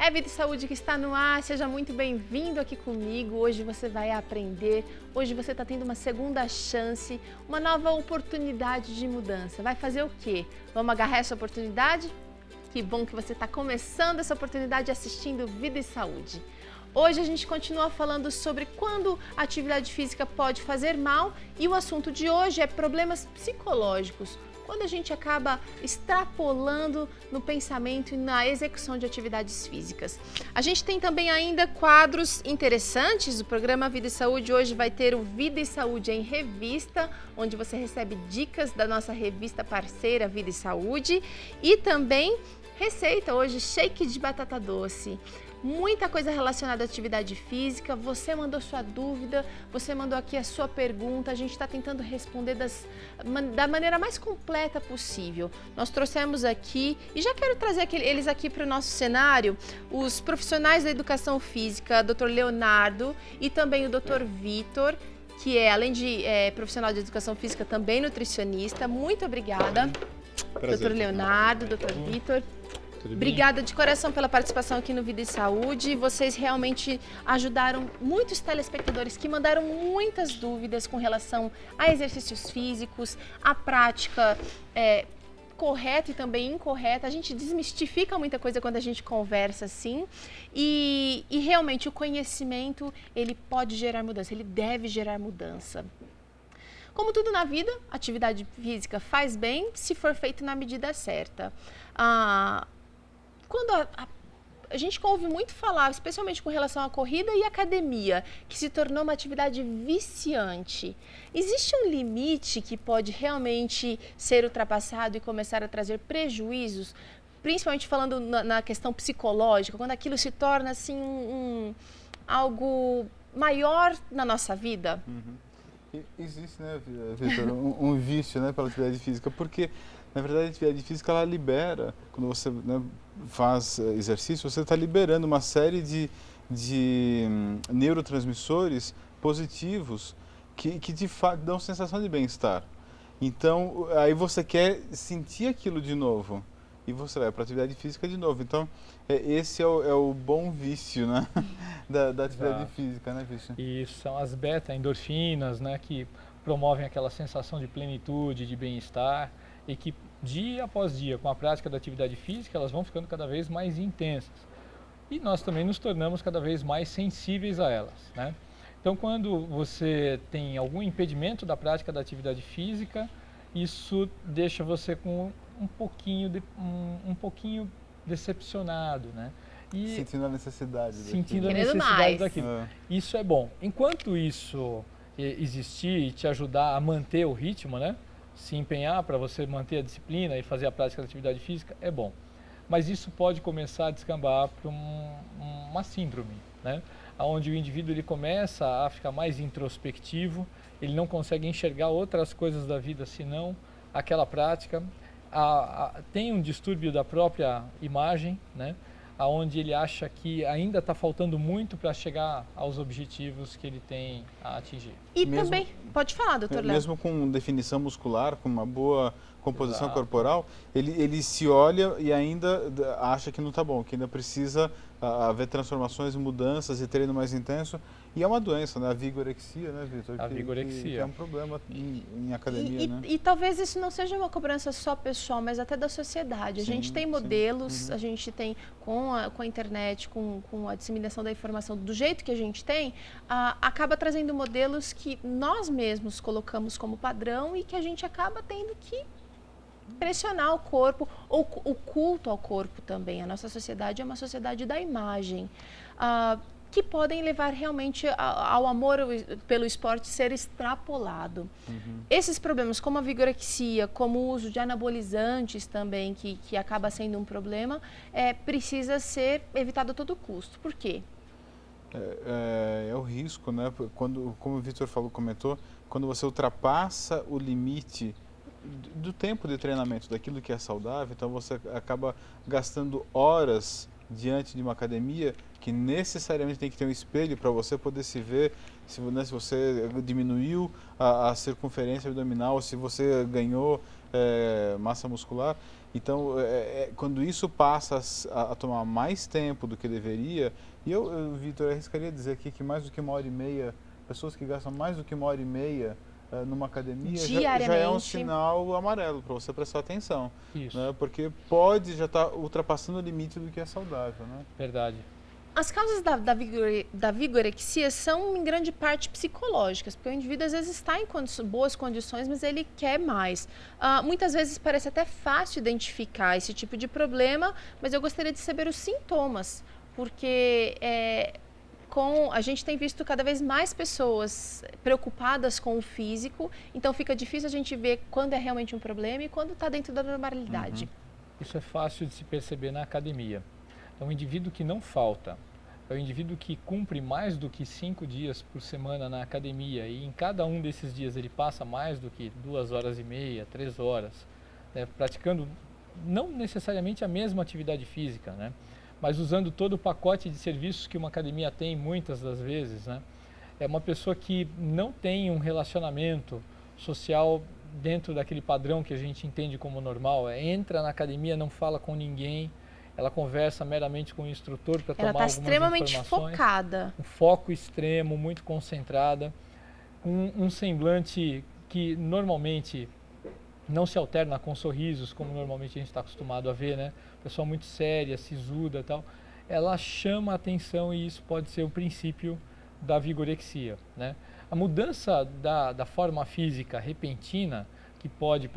É Vida e Saúde que está no ar, seja muito bem-vindo aqui comigo. Hoje você vai aprender, hoje você está tendo uma segunda chance, uma nova oportunidade de mudança. Vai fazer o quê? Vamos agarrar essa oportunidade? Que bom que você está começando essa oportunidade assistindo Vida e Saúde. Hoje a gente continua falando sobre quando a atividade física pode fazer mal e o assunto de hoje é problemas psicológicos. Quando a gente acaba extrapolando no pensamento e na execução de atividades físicas. A gente tem também ainda quadros interessantes. O programa Vida e Saúde hoje vai ter o Vida e Saúde em Revista, onde você recebe dicas da nossa revista parceira Vida e Saúde. E também receita hoje, shake de batata doce. Muita coisa relacionada à atividade física, você mandou sua dúvida, você mandou aqui a sua pergunta, a gente está tentando responder da maneira mais completa possível. Nós trouxemos aqui, e já quero trazer eles aqui para o nosso cenário, os profissionais da educação física, Dr. Leonardo e também o Dr. Vitor, que é, além de profissional de educação física, também nutricionista. Muito obrigada, Prazer. Dr. Leonardo, Dr. Vitor. Obrigada de coração pela participação aqui no Vida e Saúde. Vocês realmente ajudaram muitos telespectadores que mandaram muitas dúvidas com relação a exercícios físicos, a prática correta e também incorreta. A gente desmistifica muita coisa quando a gente conversa assim. E realmente o conhecimento, ele pode gerar mudança, ele deve gerar mudança. Como tudo na vida, atividade física faz bem se for feito na medida certa. Quando a gente ouve muito falar, especialmente com relação à corrida e academia, que se tornou uma atividade viciante, existe um limite que pode realmente ser ultrapassado e começar a trazer prejuízos, principalmente falando na questão psicológica, quando aquilo se torna assim algo maior na nossa vida? Existe, né, Vitor, um vício, né, pela atividade física, porque na verdade a atividade física ela libera, quando você, né, faz exercício, você está liberando uma série de neurotransmissores positivos que de fato dão sensação de bem-estar. Então, aí você quer sentir aquilo de novo e você vai para a atividade física de novo. Então, esse é o bom vício, né, da atividade física, né, Vitor? E são as beta-endorfinas, né, que promovem aquela sensação de plenitude, de bem-estar e que dia após dia, com a prática da atividade física, elas vão ficando cada vez mais intensas. E nós também nos tornamos cada vez mais sensíveis a elas, né? Então, quando você tem algum impedimento da prática da atividade física, isso deixa você com um pouquinho decepcionado, né? E sentindo a necessidade daquilo. Isso é bom. Enquanto isso existir e te ajudar a manter o ritmo, né? Se empenhar para você manter a disciplina e fazer a prática da atividade física, é bom. Mas isso pode começar a descambar para uma síndrome, né? Onde o indivíduo ele começa a ficar mais introspectivo, ele não consegue enxergar outras coisas da vida senão aquela prática. Tem um distúrbio da própria imagem, né? Onde ele acha que ainda está faltando muito para chegar aos objetivos que ele tem a atingir. E também, pode falar, doutor Léo. Mesmo com definição muscular, com uma boa composição corporal, ele se olha e ainda acha que não está bom, que ainda precisa haver transformações, mudanças e treino mais intenso. E é uma doença, né? A vigorexia, né, Vitor? A vigorexia. Que é um problema em academia, né? E talvez isso não seja uma cobrança só pessoal, mas até da sociedade. A gente tem modelos, a gente tem com a internet, com a disseminação da informação, do jeito que a gente tem, acaba trazendo modelos que nós mesmos colocamos como padrão e que a gente acaba tendo que pressionar o corpo, ou o culto ao corpo também. A nossa sociedade é uma sociedade da imagem, que podem levar realmente ao amor pelo esporte ser extrapolado. Esses problemas, como a vigorexia, como o uso de anabolizantes também, que acaba sendo um problema, precisa ser evitado a todo custo. Por quê? É o risco, né? Como o Vitor comentou, quando você ultrapassa o limite do tempo de treinamento, daquilo que é saudável, então você acaba gastando horas diante de uma academia que necessariamente tem que ter um espelho para você poder se ver, se você diminuiu a circunferência abdominal, se você ganhou massa muscular. Então, quando isso passa a tomar mais tempo do que deveria, e eu Vitor, arriscaria dizer aqui que mais do que 1h30, pessoas que gastam mais do que 1h30 numa academia já é um sinal amarelo para você prestar atenção. Isso. Né? Porque pode já estar ultrapassando o limite do que é saudável. Né? Verdade. As causas da vigorexia são, em grande parte, psicológicas, porque o indivíduo às vezes está em boas condições, mas ele quer mais. Muitas vezes parece até fácil identificar esse tipo de problema, mas eu gostaria de saber os sintomas, porque a gente tem visto cada vez mais pessoas preocupadas com o físico, então fica difícil a gente ver quando é realmente um problema e quando está dentro da normalidade. Isso é fácil de se perceber na academia. É um indivíduo que não falta, é um indivíduo que cumpre mais do que 5 dias por semana na academia e em cada um desses dias ele passa mais do que 2h30, 3 horas, né, praticando não necessariamente a mesma atividade física, né, mas usando todo o pacote de serviços que uma academia tem muitas das vezes. Né. É uma pessoa que não tem um relacionamento social dentro daquele padrão que a gente entende como normal, entra na academia, não fala com ninguém, ela conversa meramente com o instrutor para tomar algumas informações. Ela está extremamente focada. Um foco extremo, muito concentrada, um semblante que normalmente não se alterna com sorrisos, como normalmente a gente está acostumado a ver, né? Pessoa muito séria, sisuda e tal. Ela chama a atenção e isso pode ser o princípio da vigorexia, né? A mudança da forma física repentina, que pode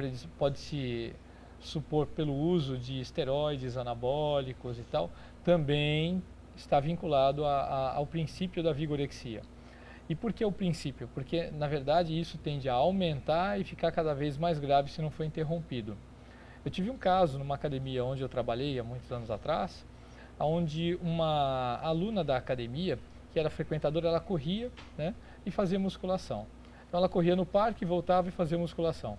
se supor pelo uso de esteroides anabólicos e tal, também está vinculado ao princípio da vigorexia. E por que o princípio? Porque, na verdade, isso tende a aumentar e ficar cada vez mais grave se não for interrompido. Eu tive um caso numa academia onde eu trabalhei há muitos anos atrás, onde uma aluna da academia, que era frequentadora, ela corria, né, e fazia musculação. Então ela corria no parque, voltava e fazia musculação.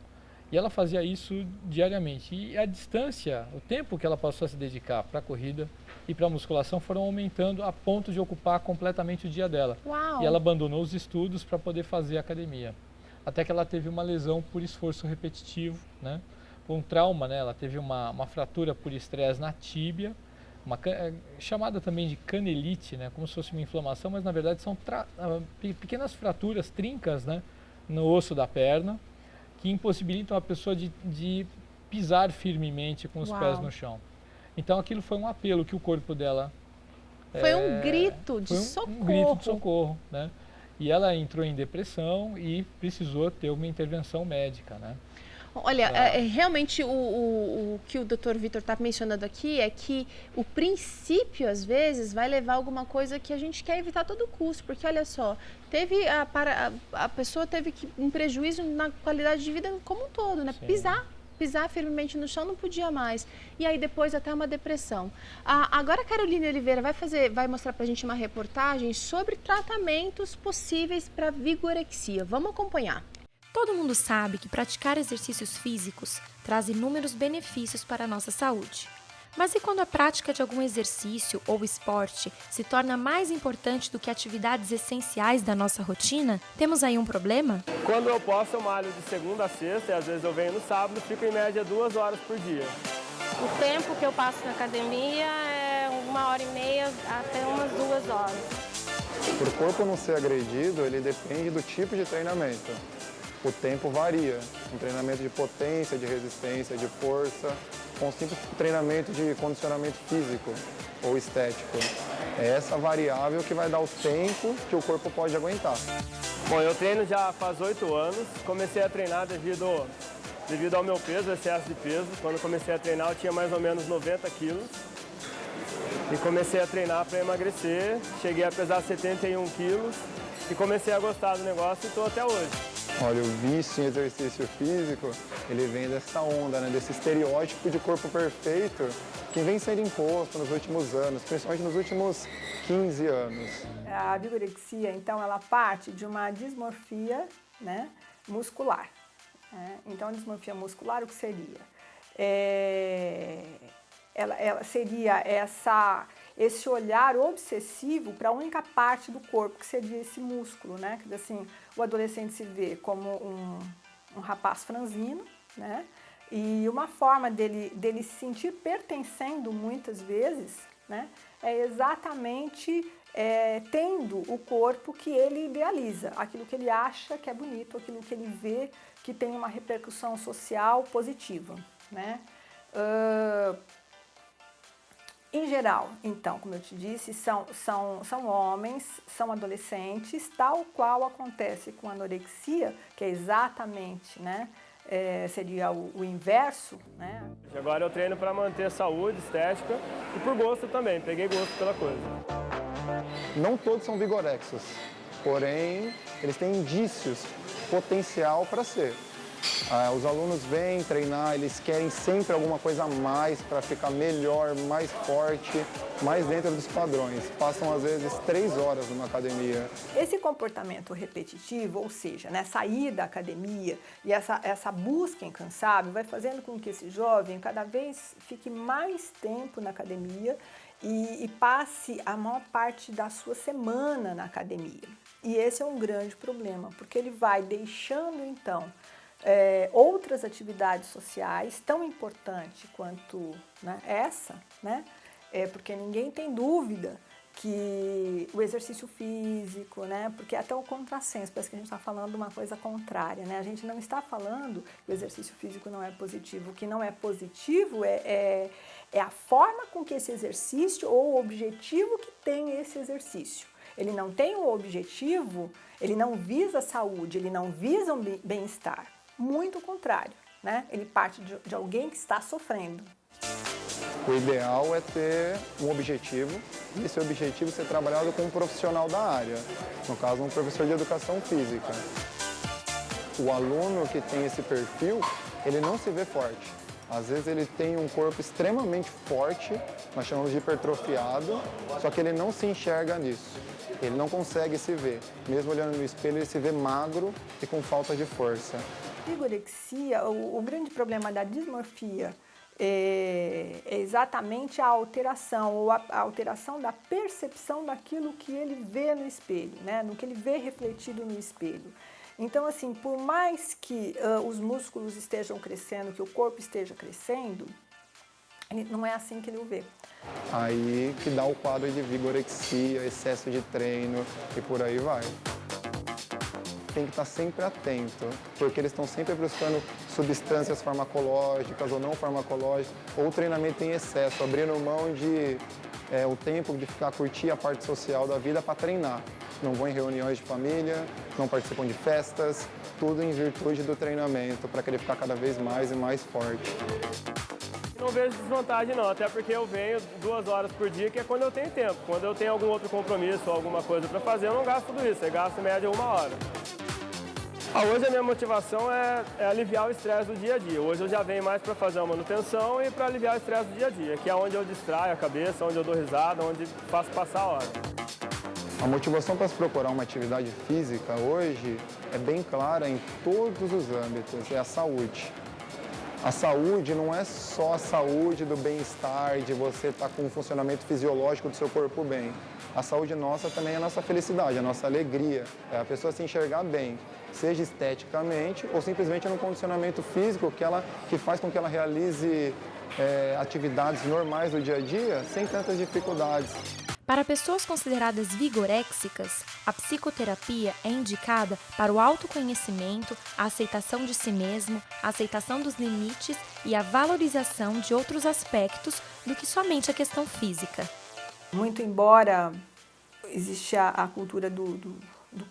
E ela fazia isso diariamente. E a distância, o tempo que ela passou a se dedicar para a corrida e para a musculação foram aumentando a ponto de ocupar completamente o dia dela. Uau. E ela abandonou os estudos para poder fazer academia. Até que ela teve uma lesão por esforço repetitivo, né? Um trauma, né? Ela teve uma fratura por estresse na tíbia, chamada também de canelite, né? Como se fosse uma inflamação, mas na verdade são pequenas fraturas, trincas, né? No osso da perna, que impossibilitam a pessoa de pisar firmemente com os pés no chão. Então aquilo foi um apelo que o corpo dela... Foi um grito de socorro. Um grito de socorro, né? E ela entrou em depressão e precisou ter uma intervenção médica, né? Olha, realmente o que o Dr. Vitor está mencionando aqui é que o princípio, às vezes, vai levar a alguma coisa que a gente quer evitar a todo custo. Porque, olha só, a pessoa teve um prejuízo na qualidade de vida como um todo, né? Pisar firmemente no chão não podia mais. E aí depois até uma depressão. Agora a Caroline Oliveira vai mostrar para a gente uma reportagem sobre tratamentos possíveis para vigorexia. Vamos acompanhar. Todo mundo sabe que praticar exercícios físicos traz inúmeros benefícios para a nossa saúde. Mas e quando a prática de algum exercício ou esporte se torna mais importante do que atividades essenciais da nossa rotina? Temos aí um problema? Quando eu posso, eu malho de segunda a sexta e às vezes eu venho no sábado, fico em média 2 horas por dia. O tempo que eu passo na academia é 1h30 até umas 2 horas. Para o corpo não ser agredido, ele depende do tipo de treinamento. O tempo varia, um treinamento de potência, de resistência, de força, com um simples treinamento de condicionamento físico ou estético. É essa variável que vai dar o tempo que o corpo pode aguentar. Bom, eu treino já faz 8 anos, comecei a treinar devido ao meu peso, excesso de peso. Quando comecei a treinar eu tinha mais ou menos 90 quilos e comecei a treinar para emagrecer, cheguei a pesar 71 quilos e comecei a gostar do negócio e estou até hoje. Olha, o vício em exercício físico, ele vem dessa onda, né, desse estereótipo de corpo perfeito que vem sendo imposto nos últimos anos, principalmente nos últimos 15 anos. A vigorexia, então, ela parte de uma dismorfia, né, muscular. Então, a dismorfia muscular, o que seria? Ela seria esse olhar obsessivo para a única parte do corpo, que seria esse músculo, né? Quer dizer, assim, o adolescente se vê como um rapaz franzino, né? E uma forma dele se sentir pertencendo muitas vezes, né, é exatamente tendo o corpo que ele idealiza, aquilo que ele acha que é bonito, aquilo que ele vê que tem uma repercussão social positiva, né? Em geral, então, como eu te disse, são homens, são adolescentes, tal qual acontece com a anorexia, que é exatamente, né, seria o inverso, né? Agora eu treino para manter saúde, estética e por gosto também, peguei gosto pela coisa. Não todos são vigorexos, porém eles têm indícios, potencial para ser. Os alunos vêm treinar, eles querem sempre alguma coisa a mais para ficar melhor, mais forte, mais dentro dos padrões. Passam às vezes 3 horas numa academia. Esse comportamento repetitivo, ou seja, né, sair da academia e essa busca incansável vai fazendo com que esse jovem cada vez fique mais tempo na academia e passe a maior parte da sua semana na academia. E esse é um grande problema, porque ele vai deixando então outras atividades sociais tão importantes quanto, né, essa, né? Porque ninguém tem dúvida que o exercício físico, né? Porque até o contrassenso, parece que a gente está falando uma coisa contrária, né? A gente não está falando que o exercício físico não é positivo. O que não é positivo é a forma com que esse exercício ou o objetivo que tem esse exercício. Ele não tem o objetivo, ele não visa a saúde, ele não visa o bem-estar. Muito contrário, né? Ele parte de alguém que está sofrendo. O ideal é ter um objetivo e esse objetivo ser trabalhado com um profissional da área, no caso um professor de educação física. O aluno que tem esse perfil, ele não se vê forte. Às vezes ele tem um corpo extremamente forte, nós chamamos de hipertrofiado, só que ele não se enxerga nisso. Ele não consegue se ver. Mesmo olhando no espelho, ele se vê magro e com falta de força. Vigorexia, o grande problema da dismorfia é exatamente a alteração, ou a alteração da percepção daquilo que ele vê no espelho, né? No que ele vê refletido no espelho. Então, assim, por mais que os músculos estejam crescendo, que o corpo esteja crescendo, não é assim que ele o vê. Aí que dá o quadro de vigorexia, excesso de treino e por aí vai. Tem que estar sempre atento, porque eles estão sempre buscando substâncias farmacológicas ou não farmacológicas, ou treinamento em excesso, abrindo mão de o tempo de curtir a parte social da vida para treinar. Não vão em reuniões de família, não participam de festas, tudo em virtude do treinamento, para querer ficar cada vez mais e mais forte. Não vejo desvantagem não, até porque eu venho 2 horas por dia, que é quando eu tenho tempo. Quando eu tenho algum outro compromisso ou alguma coisa para fazer, eu não gasto tudo isso, eu gasto em média 1 hora. Hoje a minha motivação é aliviar o estresse do dia a dia. Hoje eu já venho mais para fazer a manutenção e para aliviar o estresse do dia a dia, que é onde eu distraio a cabeça, onde eu dou risada, onde faço passar a hora. A motivação para se procurar uma atividade física hoje é bem clara em todos os âmbitos, é a saúde. A saúde não é só a saúde do bem-estar, de você estar com o funcionamento fisiológico do seu corpo bem. A saúde nossa também é a nossa felicidade, a nossa alegria, é a pessoa se enxergar bem, seja esteticamente ou simplesmente no condicionamento físico que faz com que ela realize atividades normais do dia a dia sem tantas dificuldades. Para pessoas consideradas vigoréxicas, a psicoterapia é indicada para o autoconhecimento, a aceitação de si mesmo, a aceitação dos limites e a valorização de outros aspectos do que somente a questão física. Muito embora existe a cultura do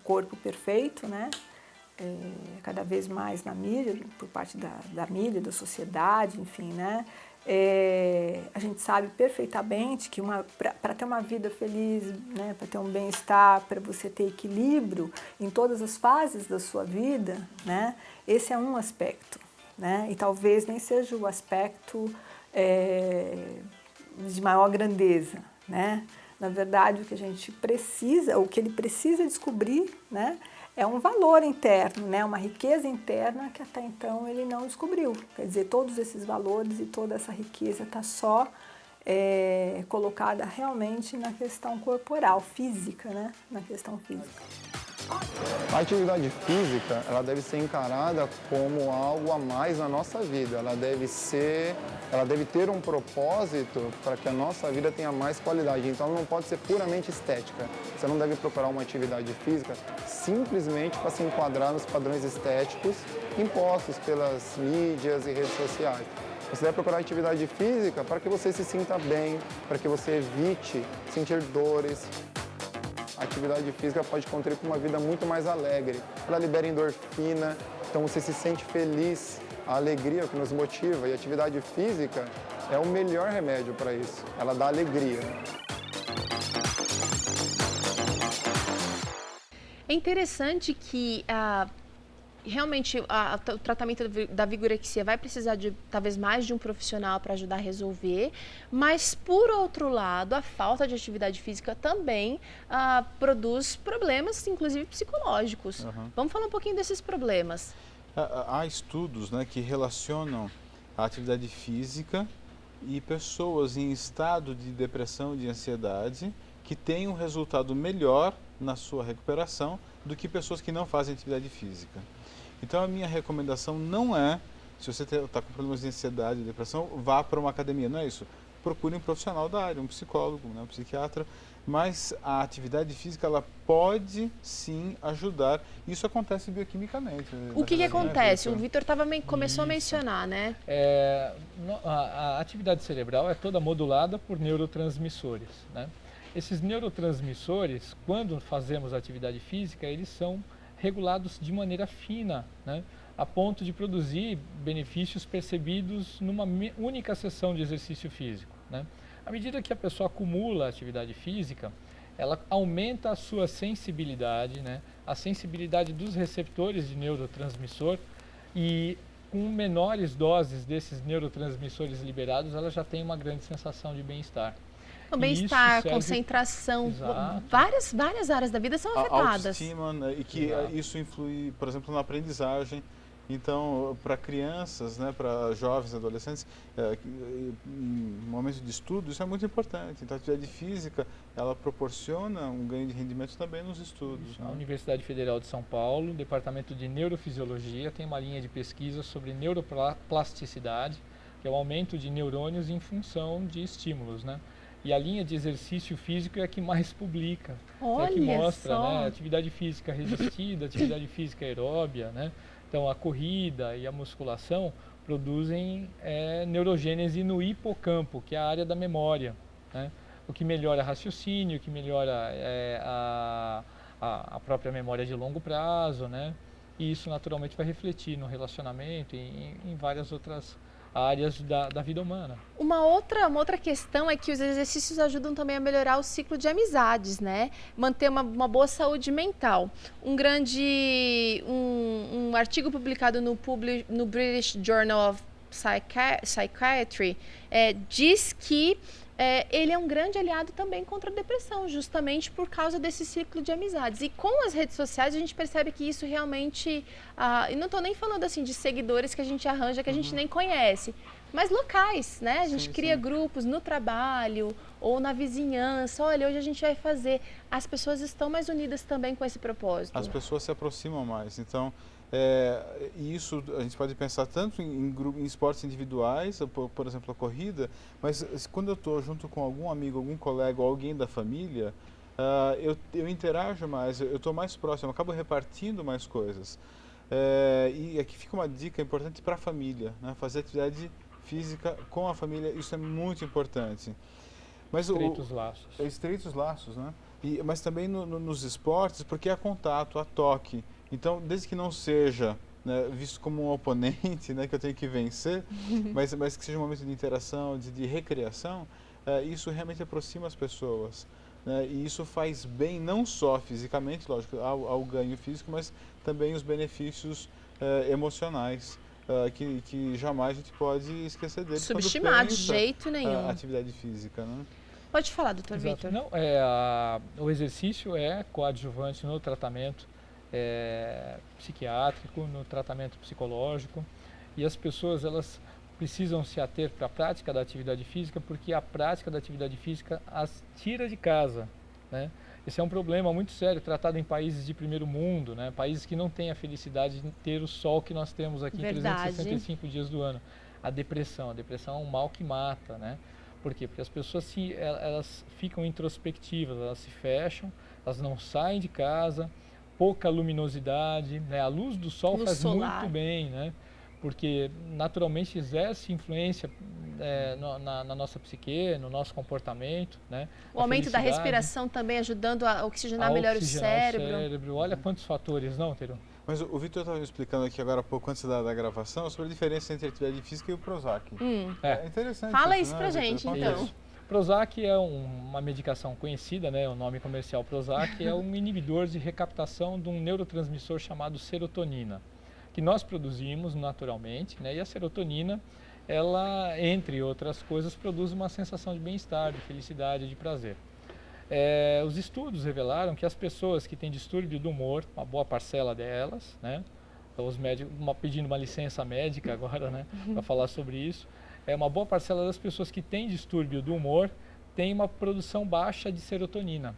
corpo perfeito, né? Cada vez mais na mídia, por parte da mídia, da sociedade, enfim, né? A gente sabe perfeitamente que para ter uma vida feliz, né, para ter um bem-estar, para você ter equilíbrio em todas as fases da sua vida, né, esse é um aspecto, né, e talvez nem seja o aspecto de maior grandeza, né. Na verdade, o que a gente precisa, o que ele precisa descobrir, né, é um valor interno, né? Uma riqueza interna que até então ele não descobriu. Quer dizer, todos esses valores e toda essa riqueza está só colocada realmente na questão corporal, física, né? Na questão física. A atividade física, ela deve ser encarada como algo a mais na nossa vida. Ela deve ter um propósito para que a nossa vida tenha mais qualidade. Então, ela não pode ser puramente estética. Você não deve procurar uma atividade física simplesmente para se enquadrar nos padrões estéticos impostos pelas mídias e redes sociais. Você deve procurar atividade física para que você se sinta bem, para que você evite sentir dores. A atividade física pode contribuir para uma vida muito mais alegre. Ela libera endorfina, então você se sente feliz, a alegria é o que nos motiva. E a atividade física é o melhor remédio para isso. Ela dá alegria. É interessante que realmente o tratamento da vigorexia vai precisar de talvez mais de um profissional para ajudar a resolver, mas por outro lado, a falta de atividade física também produz problemas, inclusive psicológicos. Vamos falar um pouquinho desses problemas. Há estudos, né, que relacionam a atividade física e pessoas em estado de depressão e de ansiedade que têm um resultado melhor na sua recuperação do que pessoas que não fazem atividade física. Então a minha recomendação não é, se você está com problemas de ansiedade e depressão, vá para uma academia, não é isso. Procure um profissional da área, um psicólogo, né, um psiquiatra, mas a atividade física ela pode sim ajudar. Isso acontece bioquimicamente. O que acontece? Né, o Vitor começou a mencionar, né? A atividade cerebral é toda modulada por neurotransmissores, né? Esses neurotransmissores, quando fazemos atividade física, eles são regulados de maneira fina, né? A ponto de produzir benefícios percebidos numa única sessão de exercício físico, né? À medida que a pessoa acumula atividade física, ela aumenta a sua sensibilidade, né? A sensibilidade dos receptores de neurotransmissor, e com menores doses desses neurotransmissores liberados, ela já tem uma grande sensação de bem-estar. O bem-estar, concentração, várias áreas da vida são afetadas. A autoestima, né, e que isso influi, por exemplo, na aprendizagem. Então, para crianças, né, para jovens, adolescentes, em momentos de estudo, isso é muito importante. Então, a atividade física, ela proporciona um ganho de rendimento também nos estudos. A Universidade Federal de São Paulo, Departamento de Neurofisiologia, tem uma linha de pesquisa sobre neuroplasticidade, que é o aumento de neurônios em função de estímulos, né? E a linha de exercício físico é a que mais publica, é a que mostra, né, atividade física resistida, atividade física aeróbia, né? Então a corrida e a musculação produzem neurogênese no hipocampo, que é a área da memória, né? O que melhora raciocínio, o que melhora a própria memória de longo prazo, né? E isso naturalmente vai refletir no relacionamento e em várias outras áreas da vida humana. Uma outra questão é que os exercícios ajudam também a melhorar o ciclo de amizades, né? Manter uma boa saúde mental. Um artigo publicado no British Journal of Psychiatry diz que ele é um grande aliado também contra a depressão, justamente por causa desse ciclo de amizades. E com as redes sociais a gente percebe que isso realmente, e não estou nem falando assim de seguidores que a gente arranja, que a gente nem conhece, mas locais, né? A gente cria grupos no trabalho ou na vizinhança. Olha, hoje a gente vai fazer. As pessoas estão mais unidas também com esse propósito. As pessoas se aproximam mais, então... E isso a gente pode pensar tanto em esportes individuais, por exemplo, a corrida, mas quando eu estou junto com algum amigo, algum colega ou alguém da família, eu interajo mais, eu estou mais próximo, eu acabo repartindo mais coisas. E aqui fica uma dica importante para a família, né? Fazer atividade física com a família, isso é muito importante. Mas estreitos laços. Estreitos laços, né? Mas também nos esportes, porque há contato, há toque. Então, desde que não seja, né, visto como um oponente, né, que eu tenho que vencer, mas que seja um momento de interação, de recreação, isso realmente aproxima as pessoas. Né, e isso faz bem não só fisicamente, lógico, ao ganho físico, mas também os benefícios emocionais, que jamais a gente pode esquecer deles. Subestimar de jeito nenhum. A atividade física, né? Pode falar, doutor Vitor. Não, o exercício é coadjuvante no tratamento psiquiátrico, no tratamento psicológico, e as pessoas elas precisam se ater para a prática da atividade física, porque a prática da atividade física as tira de casa, né? Esse é um problema muito sério, tratado em países de primeiro mundo, né? Países que não têm a felicidade de ter o sol que nós temos aqui em 365 dias do ano. A depressão é um mal que mata, né? Por quê? Porque as pessoas elas ficam introspectivas, elas se fecham, elas não saem de casa, pouca luminosidade, né? A luz do sol faz muito bem, né? Porque naturalmente exerce influência na nossa psique, no nosso comportamento, né? O aumento da respiração também ajudando a oxigenar melhor o cérebro. Olha quantos fatores, não, Teru? Mas o Vitor estava me explicando aqui agora há pouco, antes da gravação, sobre a diferença entre a atividade física e o Prozac. É interessante. Fala isso pra gente, então. Prozac é uma medicação conhecida, né? O nome comercial Prozac é um inibidor de recaptação de um neurotransmissor chamado serotonina, que nós produzimos naturalmente, né? E a serotonina, ela, entre outras coisas, produz uma sensação de bem-estar, de felicidade, de prazer. Os estudos revelaram que as pessoas que têm distúrbio do humor, uma boa parcela delas, né? Os médicos pedindo uma licença médica agora, né? Para falar sobre isso, uma boa parcela das pessoas que têm distúrbio do humor tem uma produção baixa de serotonina.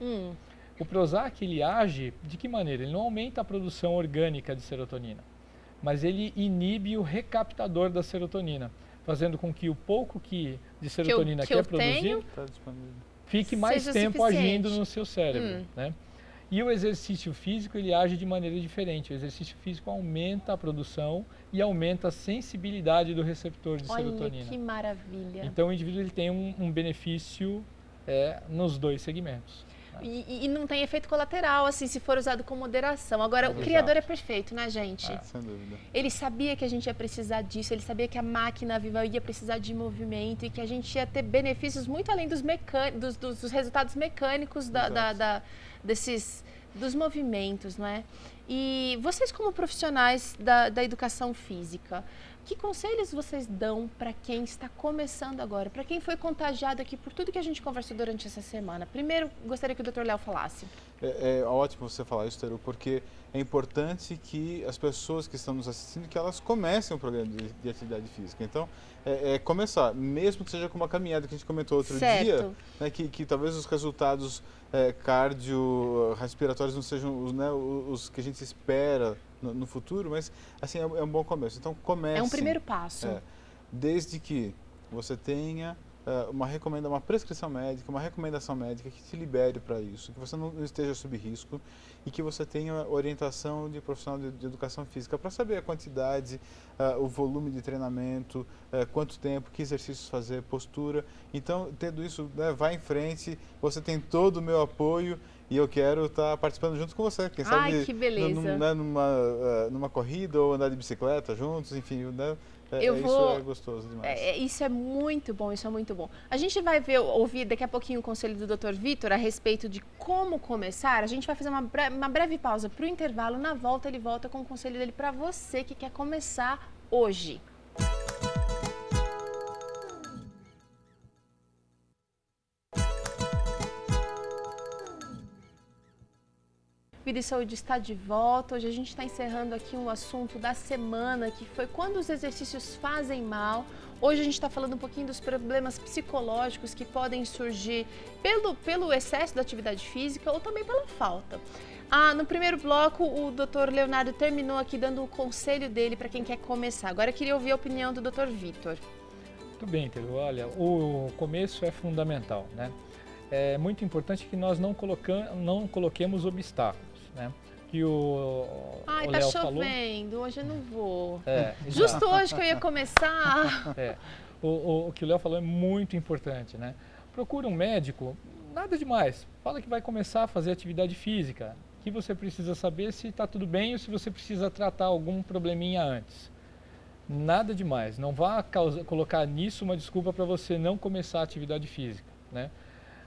O Prozac, ele age de que maneira? Ele não aumenta a produção orgânica de serotonina, mas ele inibe o recaptador da serotonina, fazendo com que o pouco de serotonina que é produzido fique mais tempo agindo no seu cérebro, né? E o exercício físico, ele age de maneira diferente. O exercício físico aumenta a produção e aumenta a sensibilidade do receptor de serotonina. Olha que maravilha! Então o indivíduo ele tem um benefício nos dois segmentos. E não tem efeito colateral, assim, se for usado com moderação. Agora, o criador é perfeito, né, gente? Sem dúvida. Ele sabia que a gente ia precisar disso, ele sabia que a máquina viva ia precisar de movimento e que a gente ia ter benefícios muito além dos resultados mecânicos dos movimentos, não é? E vocês, como profissionais da educação física, que conselhos vocês dão para quem está começando agora, para quem foi contagiado aqui por tudo que a gente conversou durante essa semana? Primeiro, gostaria que o Dr. Léo falasse. É ótimo você falar isso, Teru, porque é importante que as pessoas que estão nos assistindo, que elas comecem um programa de atividade física. Então, começar, mesmo que seja com uma caminhada que a gente comentou outro dia, né, que talvez os resultados cardiorrespiratórios não sejam os que a gente espera no futuro, mas assim, é um bom começo. Então comece. É um primeiro passo. Desde que você tenha uma prescrição médica, uma recomendação médica que te libere para isso, que você não esteja sob risco e que você tenha orientação de profissional de educação física para saber a quantidade, o volume de treinamento, quanto tempo, que exercícios fazer, postura. Então, tendo isso, vai em frente, você tem todo o meu apoio e eu quero estar participando junto com você. Quem sabe que beleza. Numa corrida ou andar de bicicleta juntos, enfim, né? Isso é gostoso demais. Isso é muito bom, isso é muito bom. A gente vai ouvir daqui a pouquinho o conselho do Dr. Vitor a respeito de como começar. A gente vai fazer uma breve pausa para o intervalo. Na volta, ele volta com o conselho dele para você que quer começar hoje. Vida e Saúde está de volta. Hoje a gente está encerrando aqui um assunto da semana, que foi quando os exercícios fazem mal. Hoje a gente está falando um pouquinho dos problemas psicológicos que podem surgir pelo excesso da atividade física ou também pela falta. No primeiro bloco, o Dr. Leonardo terminou aqui dando o conselho dele para quem quer começar. Agora eu queria ouvir a opinião do Dr. Vitor. Muito bem, Teru. Olha, o começo é fundamental, né? É muito importante que nós não coloquemos obstáculos, né? Que o Léo tá falou. Chovendo, hoje eu não vou. Justo hoje que eu ia começar. O que o Léo falou é muito importante, né? Procura um médico, nada demais. Fala que vai começar a fazer atividade física, que você precisa saber se está tudo bem ou se você precisa tratar algum probleminha antes. Nada demais. Não vá colocar nisso uma desculpa para você não começar a atividade física, né?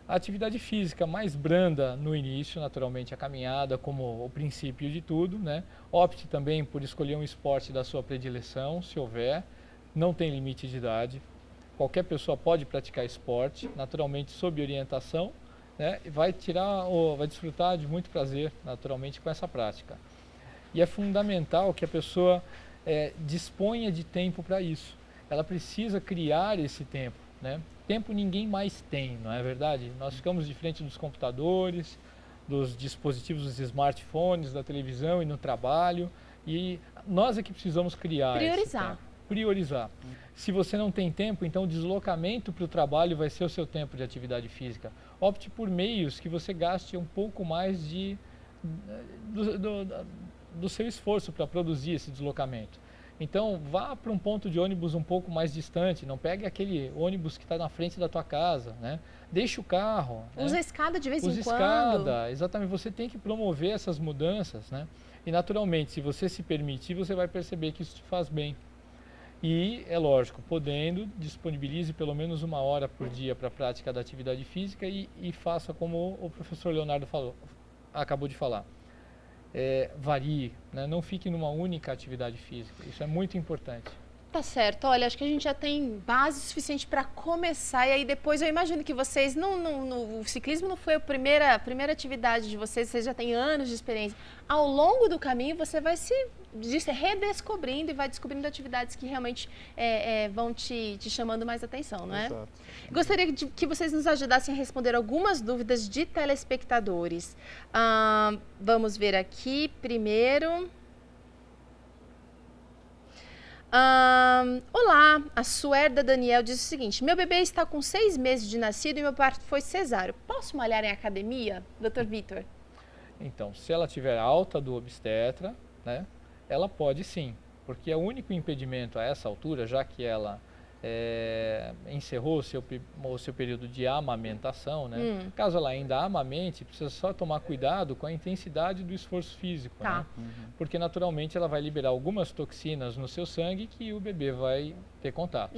A atividade física mais branda no início, naturalmente a caminhada como o princípio de tudo, né? Opte também por escolher um esporte da sua predileção, se houver, não tem limite de idade. Qualquer pessoa pode praticar esporte, naturalmente sob orientação, né? E vai desfrutar de muito prazer, naturalmente, com essa prática. E é fundamental que a pessoa disponha de tempo para isso. Ela precisa criar esse tempo, né? Tempo ninguém mais tem, não é verdade? Nós ficamos de frente dos computadores, dos dispositivos, dos smartphones, da televisão e no trabalho. E nós é que precisamos criar Priorizar. Priorizar. Se você não tem tempo, então o deslocamento para o trabalho vai ser o seu tempo de atividade física. Opte por meios que você gaste um pouco mais do seu esforço para produzir esse deslocamento. Então, vá para um ponto de ônibus um pouco mais distante, não pegue aquele ônibus que está na frente da tua casa, né? Deixe o carro. Usa né? a escada de vez em quando. Usa escada, exatamente. Você tem que promover essas mudanças, né? E, naturalmente, se você se permitir, você vai perceber que isso te faz bem. E, é lógico, podendo, disponibilize pelo menos 1 hora por dia para a prática da atividade física e faça como o professor Leonardo acabou de falar. Varie, né? Não fique numa única atividade física, isso é muito importante. Tá certo, olha, acho que a gente já tem base suficiente para começar e aí depois eu imagino que vocês, o ciclismo não foi a primeira atividade de vocês já têm anos de experiência. Ao longo do caminho você vai se redescobrindo e vai descobrindo atividades que realmente vão te chamando mais atenção, não é? Exato. Gostaria que vocês nos ajudassem a responder algumas dúvidas de telespectadores. Vamos ver aqui primeiro. Olá, a Suerda Daniel diz o seguinte: meu bebê está com 6 meses de nascido e meu parto foi cesáreo. Posso malhar em academia, Dr. Vitor? Então, se ela tiver alta do obstetra, né, ela pode sim, porque o único impedimento a essa altura, já que ela encerrou o seu período de amamentação, né? Caso ela ainda amamente, precisa só tomar cuidado com a intensidade do esforço físico, tá. né? Porque naturalmente ela vai liberar algumas toxinas no seu sangue que o bebê vai ter contato.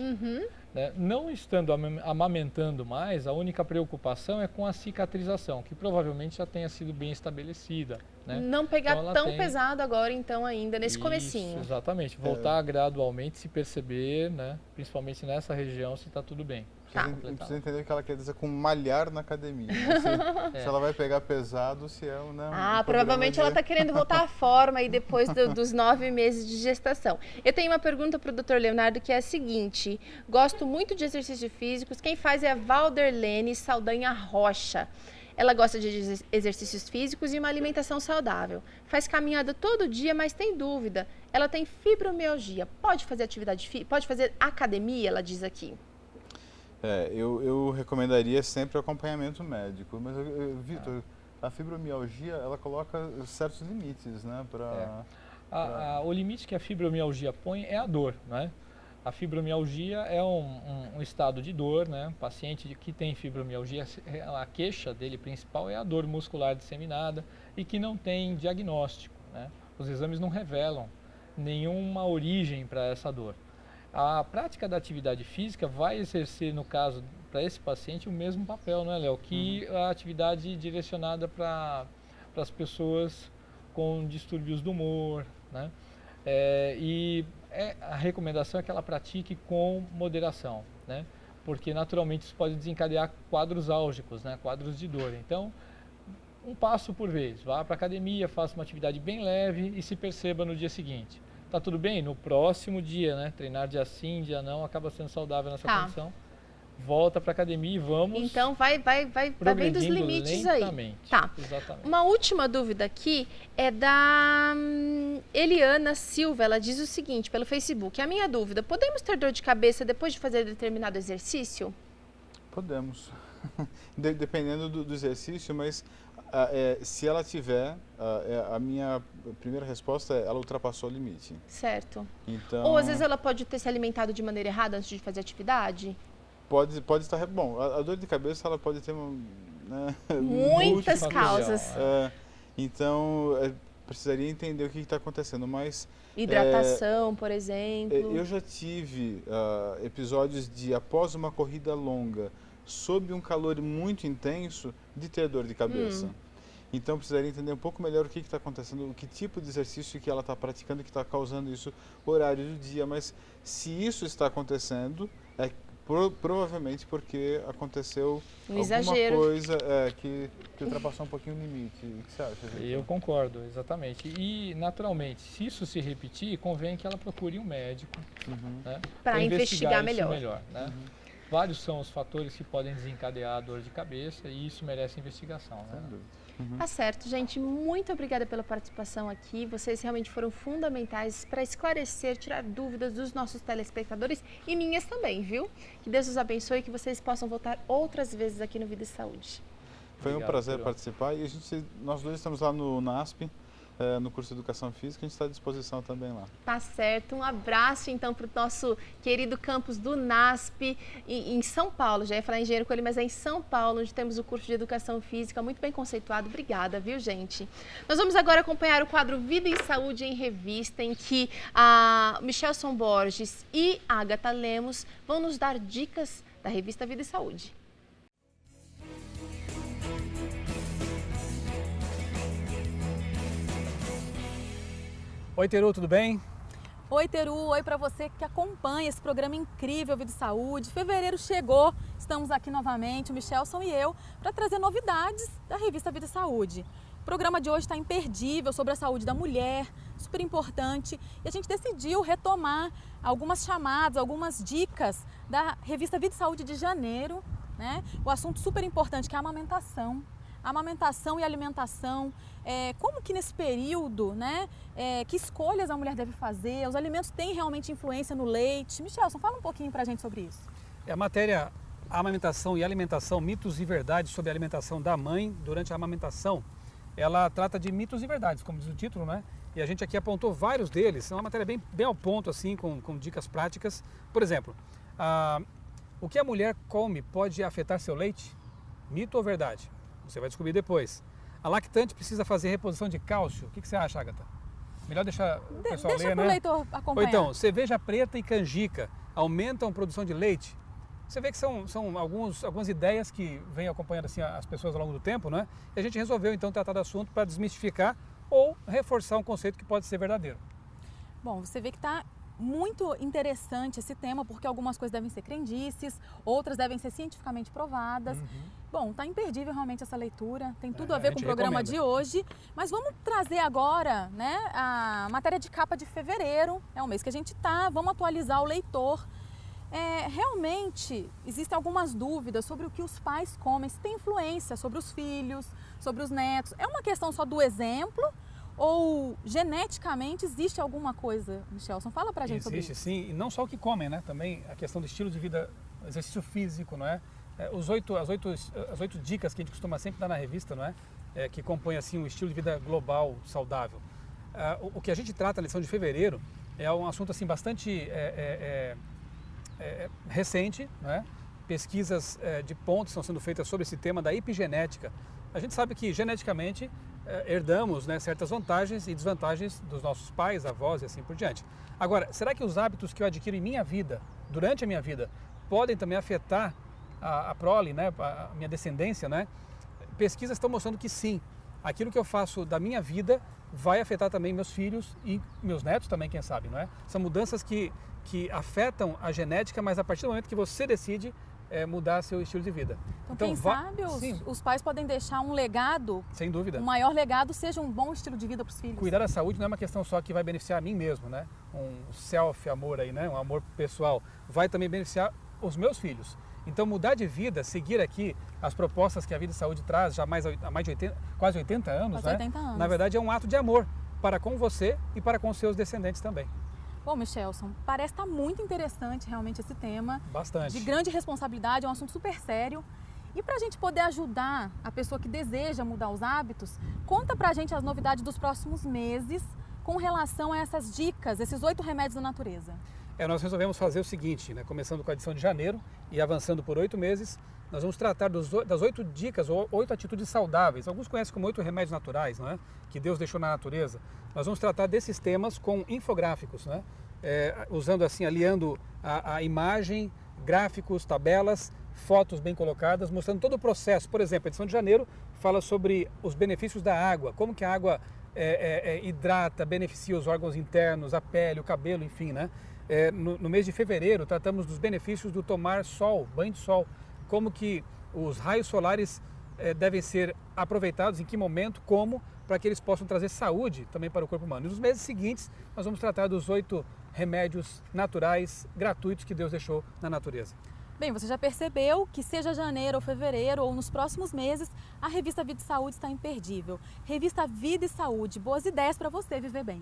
Né? Não estando amamentando mais, a única preocupação é com a cicatrização, que provavelmente já tenha sido bem estabelecida. Né? Não pegar tão pesado agora, então, ainda, nesse comecinho. Exatamente. Voltar gradualmente, se perceber, né? Principalmente nessa região, se está tudo bem. Precisa entender o que ela quer dizer com malhar na academia. Né? Se ela vai pegar pesado, se é ou não. Provavelmente ela está querendo voltar à forma aí depois dos 9 meses de gestação. Eu tenho uma pergunta para o Dr. Leonardo que é a seguinte: gosto muito de exercícios físicos. Quem faz é a Valderlene Saldanha Rocha. Ela gosta de exercícios físicos e uma alimentação saudável. Faz caminhada todo dia, mas tem dúvida. Ela tem fibromialgia. Pode fazer pode fazer academia, ela diz aqui. Eu recomendaria sempre acompanhamento médico. Mas, Vitor, a fibromialgia, ela coloca certos limites, né? O limite que a fibromialgia põe é a dor, né? A fibromialgia é um estado de dor, né? O paciente que tem fibromialgia, a queixa dele principal é a dor muscular disseminada e que não tem diagnóstico, né? Os exames não revelam nenhuma origem para essa dor. A prática da atividade física vai exercer, no caso, para esse paciente, o mesmo papel, né, Léo? Que a atividade direcionada para as pessoas com distúrbios do humor, né? A recomendação é que ela pratique com moderação, né? Porque naturalmente isso pode desencadear quadros álgicos, né? Quadros de dor. Então, um passo por vez. Vá para a academia, faça uma atividade bem leve e se perceba no dia seguinte. Tá tudo bem? No próximo dia, né? Treinar dia sim, dia não, acaba sendo saudável nessa condição. Volta para a academia e vamos. Então vai vendo os limites lentamente. Aí. Tá. Exatamente. Uma última dúvida aqui é da Eliana Silva. Ela diz o seguinte pelo Facebook: a minha dúvida, podemos ter dor de cabeça depois de fazer determinado exercício? Podemos. Dependendo do exercício, mas se ela tiver, a minha primeira resposta é ela ultrapassou o limite. Certo. Então, ou às vezes ela pode ter se alimentado de maneira errada antes de fazer atividade? Pode estar bom. A dor de cabeça ela pode ter muitas causas. Então precisaria entender o que está acontecendo, mas hidratação, por exemplo. Eu já tive episódios de após uma corrida longa, sob um calor muito intenso, de ter dor de cabeça. Então precisaria entender um pouco melhor o que está acontecendo, que tipo de exercício que ela está praticando que está causando isso, horário do dia. Mas se isso está acontecendo, provavelmente porque aconteceu exagero. Coisa que ultrapassou um pouquinho o limite. O que você acha, Victor? Eu concordo, exatamente. E, naturalmente, se isso se repetir, convém que ela procure um médico, né, para investigar melhor. Né? Vários são os fatores que podem desencadear a dor de cabeça e isso merece investigação. Né? Tá certo, gente. Muito obrigada pela participação aqui. Vocês realmente foram fundamentais para esclarecer, tirar dúvidas dos nossos telespectadores e minhas também, viu? Que Deus os abençoe e que vocês possam voltar outras vezes aqui no Vida e Saúde. Foi um prazer participar e nós dois estamos lá no NASP, no curso de Educação Física, a gente está à disposição também lá. Tá certo, um abraço então para o nosso querido campus do NASP em São Paulo, já ia falar Engenheiro Coelho, mas é em São Paulo, onde temos o curso de Educação Física, muito bem conceituado, obrigada, viu gente? Nós vamos agora acompanhar o quadro Vida e Saúde em Revista, em que a Michelson Borges e a Agatha Lemos vão nos dar dicas da revista Vida e Saúde. Oi, Teru, tudo bem? Oi, Teru, oi para você que acompanha esse programa incrível Vida e Saúde. Fevereiro chegou, estamos aqui novamente, o Michelson e eu, para trazer novidades da revista Vida e Saúde. O programa de hoje está imperdível, sobre a saúde da mulher, super importante. E a gente decidiu retomar algumas chamadas, algumas dicas da revista Vida e Saúde de janeiro, né? O assunto super importante que é a amamentação. Amamentação e alimentação, como que nesse período, né, que escolhas a mulher deve fazer, os alimentos têm realmente influência no leite? Michelson, fala um pouquinho pra gente sobre isso. A matéria Amamentação e Alimentação, mitos e verdades sobre a alimentação da mãe durante a amamentação, ela trata de mitos e verdades, como diz o título, né? E a gente aqui apontou vários deles, é uma matéria bem ao ponto, assim, com dicas práticas. Por exemplo, o que a mulher come pode afetar seu leite? Mito ou verdade? Você vai descobrir depois. A lactante precisa fazer reposição de cálcio. O que você acha, Agatha? Melhor deixar o pessoal ler, né? Leitor acompanhar. Ou então, cerveja preta e canjica aumentam a produção de leite? Você vê que são algumas ideias que vêm acompanhando assim, as pessoas ao longo do tempo, né? E a gente resolveu então tratar do assunto para desmistificar ou reforçar um conceito que pode ser verdadeiro. Bom, você vê que está muito interessante esse tema, porque algumas coisas devem ser crendices, outras devem ser cientificamente provadas. Bom, tá imperdível realmente essa leitura, tem tudo a ver com o programa de hoje, mas vamos trazer agora, né, a matéria de capa de fevereiro, é o mês que a gente tá, vamos atualizar o leitor. Realmente existem algumas dúvidas sobre o que os pais comem, se tem influência sobre os filhos, sobre os netos. É uma questão só do exemplo ou geneticamente existe alguma coisa, Michelson? Fala pra gente sobre isso. Existe sim, e não só o que comem, né? Também a questão do estilo de vida, exercício físico, não é? As oito dicas que a gente costuma sempre dar na revista, não é? Que compõem assim um estilo de vida global, saudável. O que a gente trata na lição de fevereiro é um assunto assim bastante recente, não é? Pesquisas de ponta estão sendo feitas sobre esse tema da epigenética. A gente sabe que geneticamente herdamos, né, certas vantagens e desvantagens dos nossos pais, avós e assim por diante. Agora, será que os hábitos que eu adquiro em minha vida, durante a minha vida, podem também afetar a prole, né, a minha descendência, né? Pesquisas estão mostrando que sim. Aquilo que eu faço da minha vida vai afetar também meus filhos e meus netos também, quem sabe, não é? São mudanças que afetam a genética, mas a partir do momento que você decide mudar seu estilo de vida. Então quem sabe os pais podem deixar um legado, sem dúvida, o maior legado seja um bom estilo de vida para os filhos. Cuidar da saúde não é uma questão só que vai beneficiar a mim mesmo, né? Um self-amor aí, né? Um amor pessoal, vai também beneficiar os meus filhos. Então mudar de vida, seguir aqui as propostas que a Vida e Saúde traz já há mais de quase 80 anos, quase 80 anos. Na verdade é um ato de amor para com você e para com os seus descendentes também. Bom, Michelson, parece estar muito interessante realmente esse tema. Bastante. De grande responsabilidade, é um assunto super sério. E para a gente poder ajudar a pessoa que deseja mudar os hábitos, conta pra gente as novidades dos próximos meses com relação a essas dicas, esses 8 remédios da natureza. Nós resolvemos fazer o seguinte, né? Começando com a edição de janeiro e avançando por 8 meses, nós vamos tratar das 8 dicas ou 8 atitudes saudáveis. Alguns conhecem como 8 remédios naturais, não é? Que Deus deixou na natureza. Nós vamos tratar desses temas com infográficos, né? Usando assim, aliando a imagem, gráficos, tabelas, fotos bem colocadas, mostrando todo o processo. Por exemplo, a edição de janeiro fala sobre os benefícios da água, como que a água hidrata, beneficia os órgãos internos, a pele, o cabelo, enfim, né? No mês de fevereiro tratamos dos benefícios do tomar sol, banho de sol, como que os raios solares devem ser aproveitados, em que momento, como, para que eles possam trazer saúde também para o corpo humano. E nos meses seguintes nós vamos tratar dos 8 remédios naturais gratuitos que Deus deixou na natureza. Bem, você já percebeu que seja janeiro ou fevereiro ou nos próximos meses, a revista Vida e Saúde está imperdível. Revista Vida e Saúde, boas ideias para você viver bem.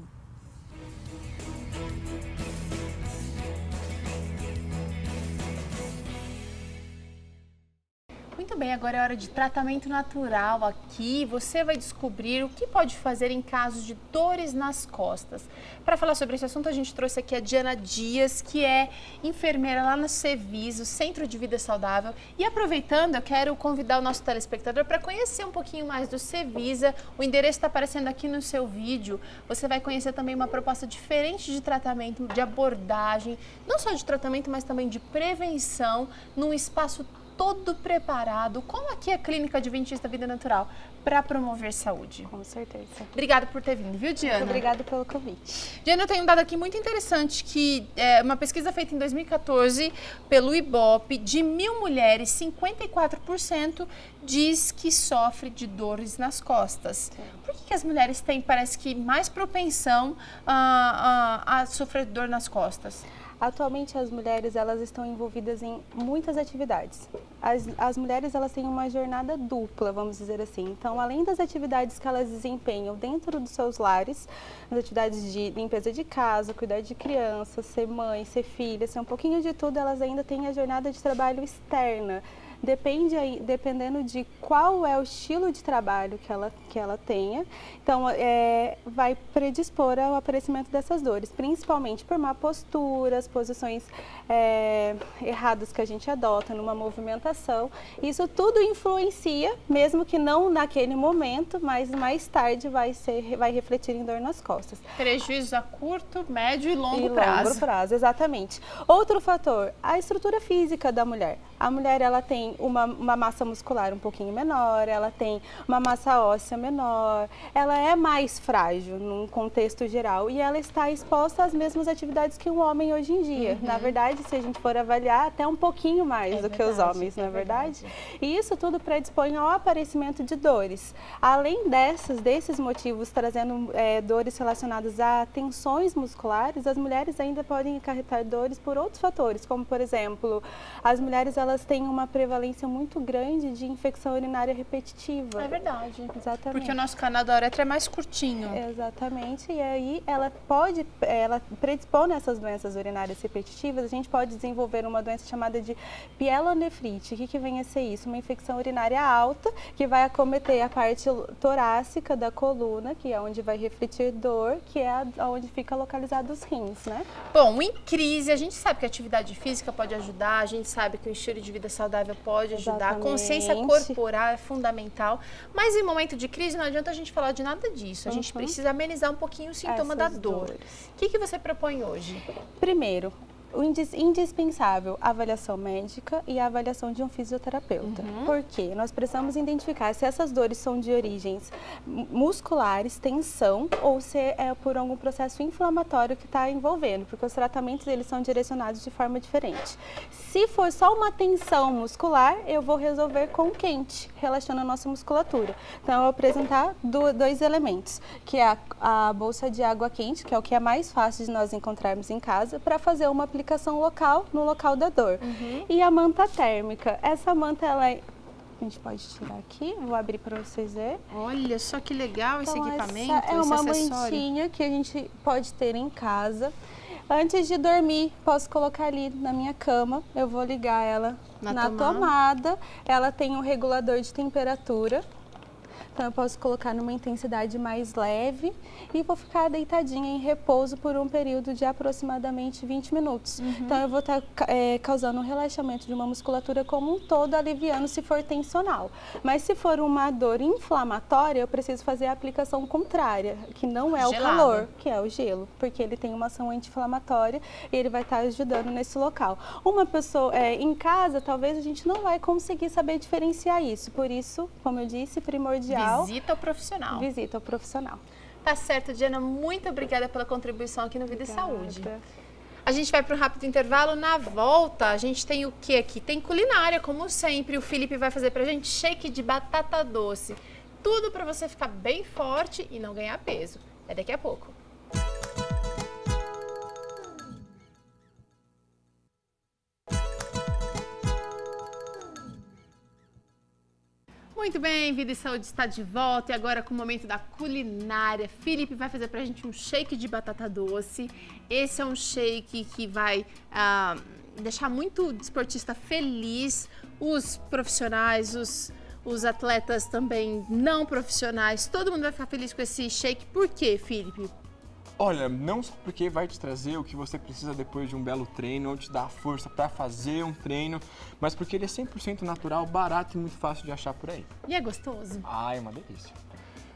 Muito bem, agora é hora de tratamento natural aqui. Você vai descobrir o que pode fazer em casos de dores nas costas. Para falar sobre esse assunto, a gente trouxe aqui a Diana Dias, que é enfermeira lá no Cevis, o Centro de Vida Saudável. E aproveitando, eu quero convidar o nosso telespectador para conhecer um pouquinho mais do Cevisa. O endereço está aparecendo aqui no seu vídeo. Você vai conhecer também uma proposta diferente de tratamento, de abordagem, não só de tratamento, mas também de prevenção, num espaço todo preparado, como aqui a Clínica Adventista Vida Natural, para promover saúde. Com certeza. Obrigada por ter vindo, viu, Diana? Muito obrigada pelo convite. Diana, eu tenho um dado aqui muito interessante, que é uma pesquisa feita em 2014 pelo Ibope, de 1.000 mulheres, 54% diz que sofre de dores nas costas. Sim. Por que as mulheres têm, parece que, mais propensão a sofrer dor nas costas? Atualmente as mulheres elas estão envolvidas em muitas atividades. As mulheres elas têm uma jornada dupla, vamos dizer assim. Então, além das atividades que elas desempenham dentro dos seus lares, as atividades de limpeza de casa, cuidar de crianças, ser mãe, ser filha, ser um pouquinho de tudo, elas ainda têm a jornada de trabalho externa. Dependendo de qual é o estilo de trabalho que ela tenha, então vai predispor ao aparecimento dessas dores, principalmente por má posturas, posições erradas que a gente adota numa movimentação. Isso tudo influencia, mesmo que não naquele momento, mas mais tarde vai refletir em dor nas costas. Prejuízos a curto, médio e longo prazo. Longo prazo, exatamente. Outro fator, a estrutura física da mulher. A mulher ela tem uma massa muscular um pouquinho menor, ela tem uma massa óssea menor, ela é mais frágil num contexto geral e ela está exposta às mesmas atividades que o homem hoje em dia. Uhum. Na verdade, se a gente for avaliar, até um pouquinho mais do que os homens, não é verdade? E isso tudo predispõe ao aparecimento de dores. Além desses motivos, trazendo dores relacionadas a tensões musculares, as mulheres ainda podem acarretar dores por outros fatores, como, por exemplo, as mulheres elas têm uma prevalência muito grande de infecção urinária repetitiva. É verdade. Exatamente. Porque o nosso canal da uretra é mais curtinho. Exatamente. E aí ela predispõe nessas doenças urinárias repetitivas, a gente pode desenvolver uma doença chamada de pielonefrite. O que vem a ser isso? Uma infecção urinária alta que vai acometer a parte torácica da coluna, que é onde vai refletir dor, que é onde fica localizado os rins, né? Bom, em crise, a gente sabe que a atividade física pode ajudar, a gente sabe que o estilo de vida saudável pode ajudar, exatamente. A consciência corporal é fundamental, mas em momento de crise não adianta a gente falar de nada disso, a gente precisa amenizar um pouquinho o sintoma da dor. O que você propõe hoje? Primeiro, o indispensável, a avaliação médica e a avaliação de um fisioterapeuta. Por quê? Nós precisamos identificar se essas dores são de origens musculares, tensão, ou se é por algum processo inflamatório que está envolvendo, porque os tratamentos eles são direcionados de forma diferente. Se for só uma tensão muscular, eu vou resolver com quente, relaxando a nossa musculatura. Então, eu vou apresentar dois elementos, que é a bolsa de água quente, que é o que é mais fácil de nós encontrarmos em casa, para fazer uma aplicação local, no local da dor. E a manta térmica. Essa manta, a gente pode tirar aqui, vou abrir para vocês verem. Olha só que legal esse equipamento, essa é uma mantinha que a gente pode ter em casa. Antes de dormir, posso colocar ali na minha cama, eu vou ligar ela na tomada. Ela tem um regulador de temperatura. Então, eu posso colocar numa intensidade mais leve e vou ficar deitadinha em repouso por um período de aproximadamente 20 minutos. Então, eu vou estar causando um relaxamento de uma musculatura como um todo, aliviando se for tensional. Mas se for uma dor inflamatória, eu preciso fazer a aplicação contrária, que não é o calor, que é o gelo, porque ele tem uma ação anti-inflamatória e ele vai estar ajudando nesse local. Uma pessoa em casa, talvez a gente não vai conseguir saber diferenciar isso. Por isso, como eu disse, primordial. Visita ao profissional. Visita ao profissional. Tá certo, Diana. Muito obrigada pela contribuição aqui no Vida e Saúde. A gente vai para um rápido intervalo. Na volta, a gente tem o que aqui? Tem culinária, como sempre. O Felipe vai fazer pra gente shake de batata doce. Tudo para você ficar bem forte e não ganhar peso. É daqui a pouco. Muito bem, Vida e Saúde está de volta e agora com o momento da culinária. Felipe vai fazer pra gente um shake de batata doce. Esse é um shake que vai deixar muito desportista feliz, os profissionais, os atletas também não profissionais, todo mundo vai ficar feliz com esse shake. Por quê, Felipe? Olha, não só porque vai te trazer o que você precisa depois de um belo treino, ou te dar força para fazer um treino, mas porque ele é 100% natural, barato e muito fácil de achar por aí. E é gostoso? Ah, é uma delícia.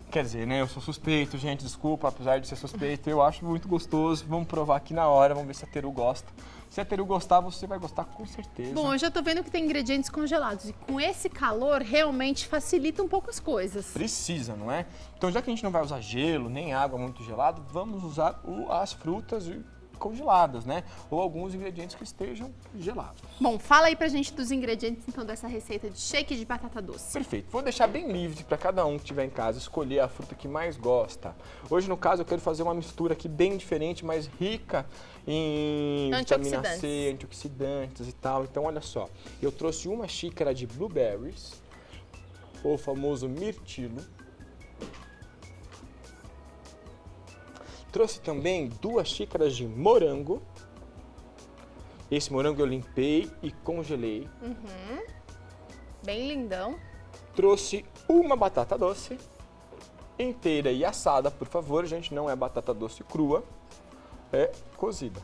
Quer dizer, né, eu sou suspeito, gente, desculpa, apesar de ser suspeito, eu acho muito gostoso. Vamos provar aqui na hora, vamos ver se a Teru gosta. Se a Teru gostar, você vai gostar com certeza. Bom, eu já tô vendo que tem ingredientes congelados e com esse calor realmente facilita um pouco as coisas. Precisa, não é? Então, já que a gente não vai usar gelo, nem água muito gelada, vamos usar as frutas congeladas, né? Ou alguns ingredientes que estejam gelados. Bom, fala aí pra gente dos ingredientes, então, dessa receita de shake de batata doce. Perfeito. Vou deixar bem livre para cada um que estiver em casa escolher a fruta que mais gosta. Hoje, no caso, eu quero fazer uma mistura aqui bem diferente, mas rica em vitamina C, antioxidantes e tal. Então, olha só. Eu trouxe uma xícara de blueberries, o famoso mirtilo. Trouxe também 2 xícaras de morango. Esse morango eu limpei e congelei. Bem lindão. Trouxe uma batata doce, inteira e assada, por favor, gente, não é batata doce crua, é cozida.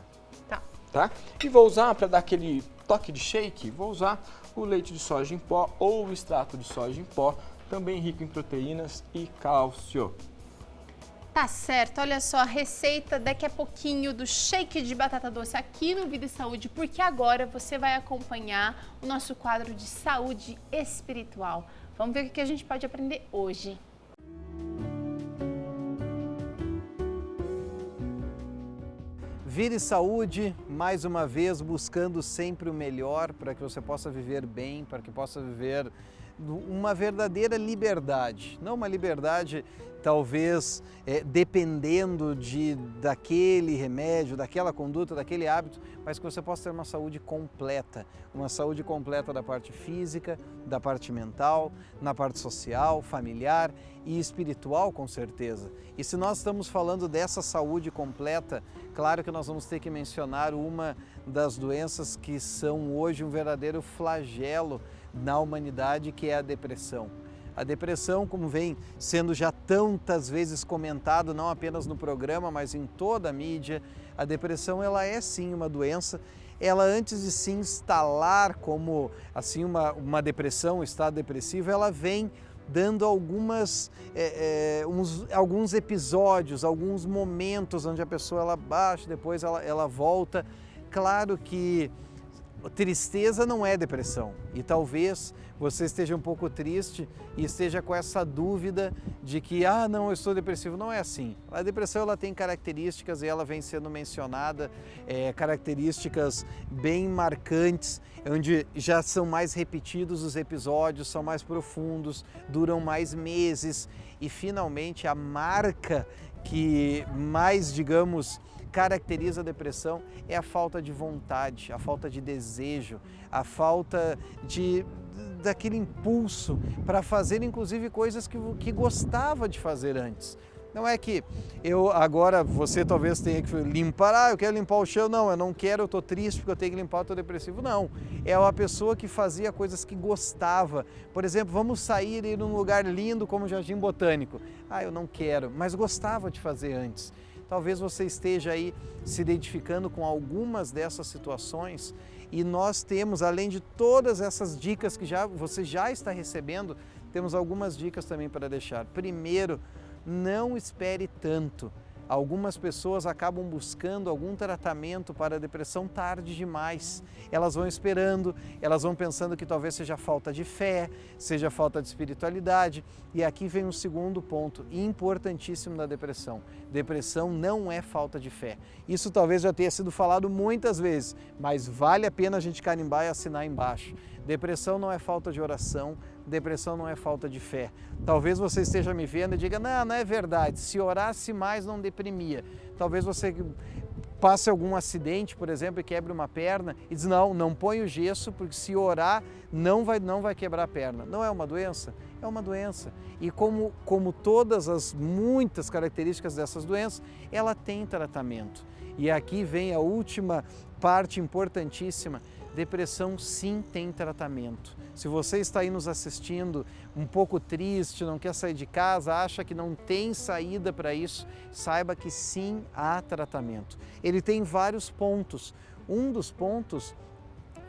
Tá? E vou usar, para dar aquele toque de shake, vou usar o leite de soja em pó ou o extrato de soja em pó, também rico em proteínas e cálcio. Tá certo, olha só, a receita daqui a pouquinho do shake de batata doce aqui no Vida e Saúde, porque agora você vai acompanhar o nosso quadro de saúde espiritual. Vamos ver o que a gente pode aprender hoje. Vida e Saúde, mais uma vez, buscando sempre o melhor para que você possa viver bem, para que possa viver uma verdadeira liberdade. Não uma liberdade, talvez, dependendo daquele remédio, daquela conduta, daquele hábito, mas que você possa ter uma saúde completa da parte física, da parte mental, na parte social, familiar e espiritual, com certeza. E se nós estamos falando dessa saúde completa, claro que nós vamos ter que mencionar uma das doenças que são hoje um verdadeiro flagelo na humanidade, que é a depressão. A depressão, como vem sendo já tantas vezes comentado, não apenas no programa, mas em toda a mídia, a depressão ela é sim uma doença. Ela, antes de se instalar como assim uma depressão, um estado depressivo, ela vem dando alguns episódios, alguns momentos onde a pessoa ela baixa, depois ela volta. Claro que tristeza não é depressão e talvez você esteja um pouco triste e esteja com essa dúvida de que, não, eu estou depressivo. Não é assim. A depressão ela tem características e ela vem sendo mencionada, características bem marcantes, onde já são mais repetidos os episódios, são mais profundos, duram mais meses e finalmente a marca que mais, digamos, caracteriza a depressão é a falta de vontade, a falta de desejo, a falta daquele impulso para fazer inclusive coisas que gostava de fazer antes. Não é que agora você talvez tenha que limpar, eu quero limpar o chão, não, eu não quero, eu estou triste porque eu tenho que limpar, eu estou depressivo. Não, é uma pessoa que fazia coisas que gostava. Por exemplo, vamos sair e ir num lugar lindo como o Jardim Botânico. Eu não quero, mas gostava de fazer antes. Talvez você esteja aí se identificando com algumas dessas situações e nós temos, além de todas essas dicas que você já está recebendo, temos algumas dicas também para deixar. Primeiro, não espere tanto. Algumas pessoas acabam buscando algum tratamento para a depressão tarde demais. Elas vão esperando, elas vão pensando que talvez seja falta de fé, seja falta de espiritualidade. E aqui vem um segundo ponto importantíssimo da depressão. Depressão não é falta de fé. Isso talvez já tenha sido falado muitas vezes, mas vale a pena a gente carimbar e assinar embaixo. Depressão não é falta de oração, depressão não é falta de fé. Talvez você esteja me vendo e diga, não é verdade, se orasse mais não deprimia. Talvez você passe algum acidente, por exemplo, e quebre uma perna, e diz, não põe o gesso, porque se orar, não vai quebrar a perna. Não é uma doença? É uma doença. E como todas as muitas características dessas doenças, ela tem tratamento. E aqui vem a última parte importantíssima. Depressão sim tem tratamento. Se você está aí nos assistindo um pouco triste, não quer sair de casa, acha que não tem saída para isso, saiba que sim há tratamento. Ele tem vários pontos. Um dos pontos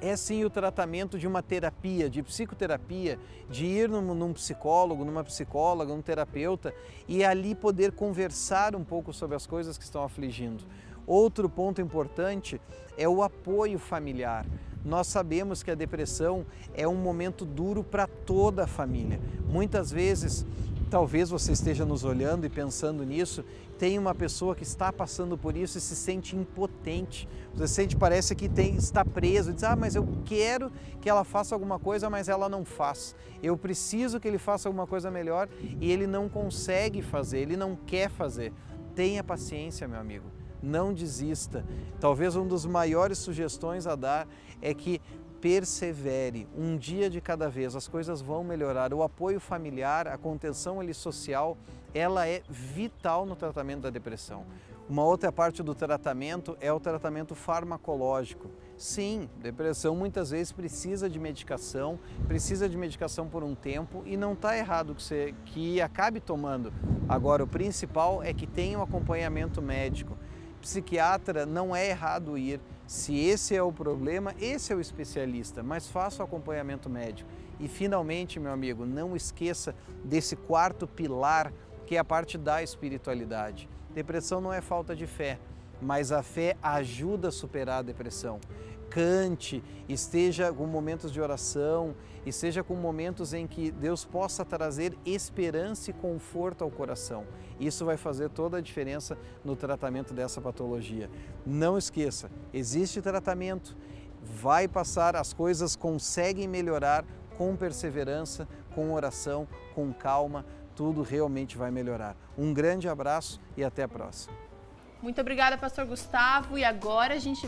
é sim o tratamento de uma terapia, de psicoterapia, de ir num psicólogo, numa psicóloga, num terapeuta e ali poder conversar um pouco sobre as coisas que estão afligindo. Outro ponto importante é o apoio familiar. Nós sabemos que a depressão é um momento duro para toda a família. Muitas vezes, talvez você esteja nos olhando e pensando nisso, tem uma pessoa que está passando por isso e se sente impotente. Você sente, parece que está preso, diz, mas eu quero que ela faça alguma coisa, mas ela não faz. Eu preciso que ele faça alguma coisa melhor e ele não consegue fazer, ele não quer fazer. Tenha paciência, meu amigo. Não desista. Talvez uma das maiores sugestões a dar é que persevere, um dia de cada vez, as coisas vão melhorar. O apoio familiar, a contenção ali social, ela é vital no tratamento da depressão. Uma outra parte do tratamento é o tratamento farmacológico. Sim, depressão muitas vezes precisa de medicação por um tempo e não está errado que acabe tomando. Agora, o principal é que tenha um acompanhamento médico. Psiquiatra, não é errado ir. Se esse é o problema, esse é o especialista, mas faça o acompanhamento médico. E finalmente, meu amigo, não esqueça desse quarto pilar, que é a parte da espiritualidade. Depressão não é falta de fé, mas a fé ajuda a superar a depressão. Cante, esteja com momentos de oração, esteja com momentos em que Deus possa trazer esperança e conforto ao coração. Isso vai fazer toda a diferença no tratamento dessa patologia. Não esqueça, existe tratamento, vai passar, as coisas conseguem melhorar com perseverança, com oração, com calma, tudo realmente vai melhorar. Um grande abraço e até a próxima. Muito obrigada, pastor Gustavo. E agora a gente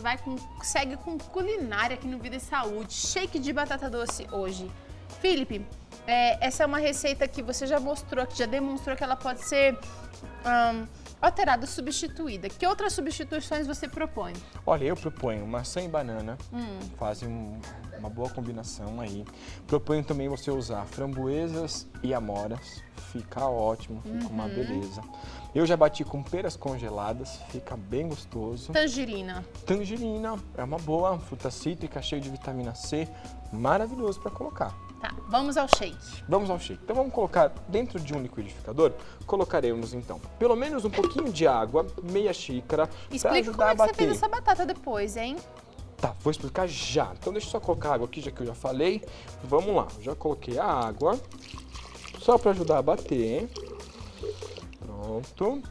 segue com culinária aqui no Vida e Saúde. Shake de batata doce hoje. Felipe, essa é uma receita que você já mostrou, que já demonstrou que ela pode ser alterada, substituída. Que outras substituições você propõe? Olha, eu proponho maçã e banana, fazem uma boa combinação aí. Proponho também você usar framboesas e amoras, fica ótimo, fica uma beleza. Eu já bati com peras congeladas, fica bem gostoso. Tangerina. Tangerina é uma boa fruta cítrica, cheia de vitamina C, maravilhoso para colocar. Tá, vamos ao shake. Vamos ao shake. Então vamos colocar dentro de um liquidificador, colocaremos então pelo menos um pouquinho de água, meia xícara, para ajudar a bater. Explica como é que você fez essa batata depois, hein? Tá, vou explicar já. Então deixa eu só colocar a água aqui, já que eu já falei. Vamos lá, já coloquei a água, só para ajudar a bater. Pronto.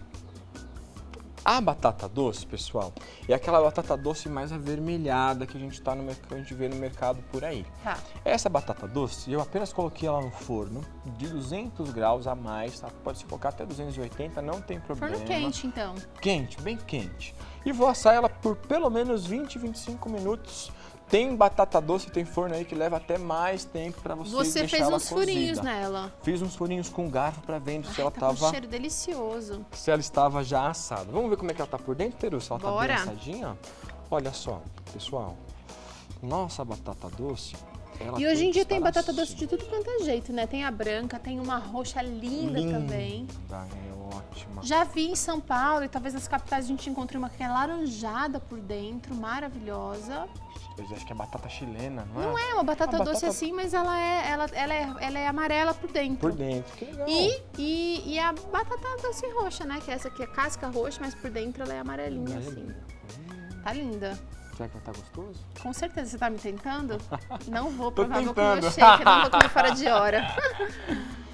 A batata doce, pessoal, é aquela batata doce mais avermelhada que a gente vê no mercado por aí. Tá. Essa batata doce, eu apenas coloquei ela no forno de 200 graus a mais, tá? Pode se colocar até 280, não tem problema. Forno quente, então. Quente, bem quente. E vou assar ela por pelo menos 20, 25 minutos. Tem batata doce, tem forno aí que leva até mais tempo para você deixar ela cozida. Você fez uns furinhos nela. Fiz uns furinhos com garfo para ver se ela tava... um cheiro delicioso. Se ela estava já assada. Vamos ver como é que ela tá por dentro, Teru? Se ela Bora. tá bem assadinha? Olha só, pessoal. Nossa batata doce, ela e hoje em dia tem batata doce de tudo quanto é jeito, né? Tem a branca, tem uma roxa linda também. É ótima. Já vi em São Paulo e talvez nas capitais a gente encontre uma que é laranjada por dentro, maravilhosa. Eu acho que é batata chilena, não é? Não é uma batata doce assim, mas ela é amarela por dentro. Por dentro, que legal. E a batata doce roxa, né? Que essa aqui é casca roxa, mas por dentro ela é amarelinha assim. Tá linda. Será que ela tá gostoso? Com certeza. Você tá me tentando? Não vou provar, vou comer o shake, não vou comer fora de hora.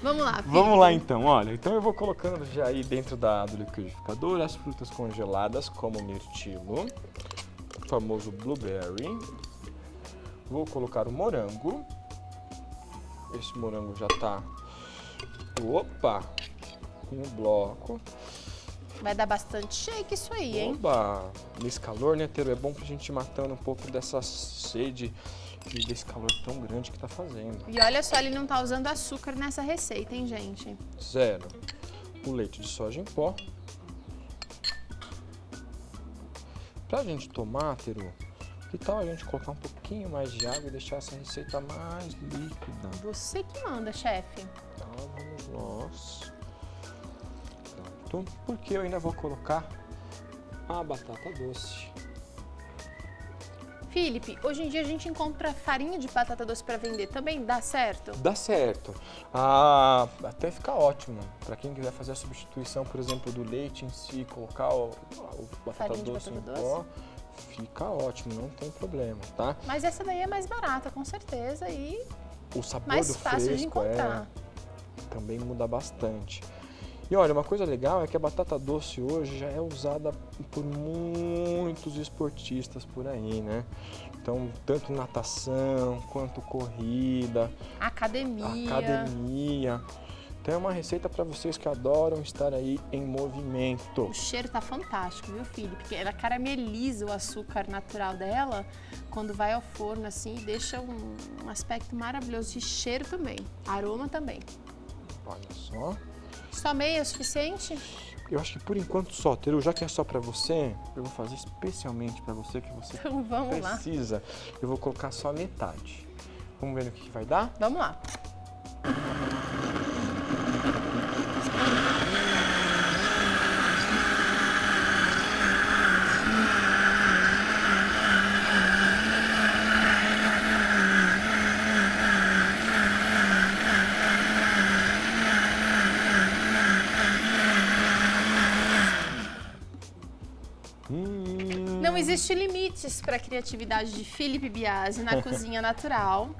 Vamos lá, Felipe. Vamos lá então, olha. Então eu vou colocando já aí dentro do liquidificador as frutas congeladas, como mirtilo, o famoso blueberry. Vou colocar o morango. Esse morango já tá... Opa! Em um bloco. Vai dar bastante shake isso aí, hein? Oba! Nesse calor, né, Tero? É bom pra gente ir matando um pouco dessa sede e desse calor tão grande que tá fazendo. E olha só, ele não tá usando açúcar nessa receita, hein, gente? 0. O leite de soja em pó. Pra gente tomar, Tero, que tal a gente colocar um pouquinho mais de água e deixar essa receita mais líquida? Você que manda, chefe. Então, vamos nós. Pronto. Porque eu ainda vou colocar a batata doce. Felipe, hoje em dia a gente encontra farinha de batata doce para vender. Também dá certo? Dá certo. Até fica ótimo. Para quem quiser fazer a substituição, por exemplo, do leite em si, colocar o batata doce em pó, fica ótimo, não tem problema, tá? Mas essa daí é mais barata, com certeza, e o sabor mais do fácil fresco de encontrar. Também muda bastante. E olha, uma coisa legal é que a batata doce hoje já é usada por muitos esportistas por aí, né? Então, tanto natação, quanto corrida, academia. Então é uma receita para vocês que adoram estar aí em movimento. O cheiro tá fantástico, viu, Felipe? Porque ela carameliza o açúcar natural dela quando vai ao forno, assim, e deixa um aspecto maravilhoso de cheiro também, aroma também. Olha só. Só meia é suficiente? Eu acho que por enquanto só, Teru, já que é só pra você, eu vou fazer especialmente pra você, que você então, vamos precisa. Lá. Eu vou colocar só metade. Vamos ver no que vai dar? Vamos lá. Não existe limites para a criatividade de Felipe Biasi na cozinha natural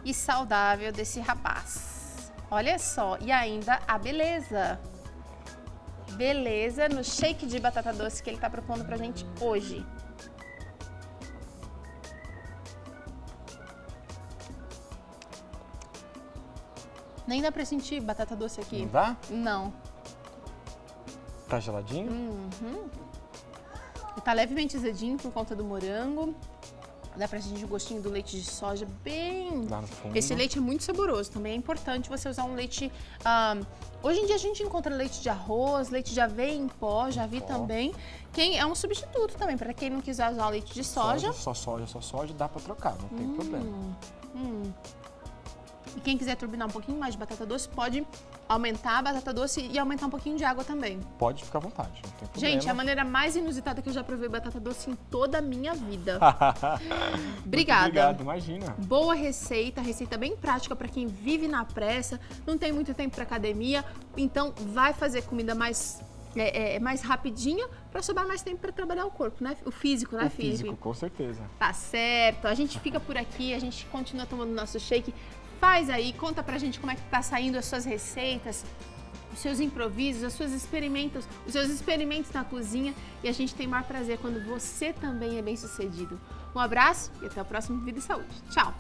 e saudável desse rapaz. Olha só, e ainda a beleza. Beleza no shake de batata doce que ele está propondo pra gente hoje. Nem dá pra sentir batata doce aqui. Não dá? Não. Tá geladinho? Uhum. E tá levemente azedinho por conta do morango. Dá pra sentir o gostinho do leite de soja bem... Lá no fundo. Esse leite é muito saboroso. Também é importante você usar um leite... Hoje em dia a gente encontra leite de arroz, leite de aveia em pó, já vi também. É um substituto também, para quem não quiser usar o leite de soja. Só soja, dá pra trocar, não tem problema. E quem quiser turbinar um pouquinho mais de batata doce, pode aumentar a batata doce e aumentar um pouquinho de água também. Pode ficar à vontade, não tem problema. Gente, é a maneira mais inusitada que eu já provei batata doce em toda a minha vida. Obrigada. Obrigado, imagina. Boa receita bem prática para quem vive na pressa, não tem muito tempo para academia, então vai fazer comida mais rapidinha para sobrar mais tempo para trabalhar o corpo, né? O físico, né, Felipe? O físico, com certeza. Tá certo. A gente fica por aqui, a gente continua tomando nosso shake. Faz aí, conta pra gente como é que tá saindo as suas receitas, os seus improvisos, os seus experimentos na cozinha. E a gente tem o maior prazer quando você também é bem sucedido. Um abraço e até o próximo Vida e Saúde. Tchau!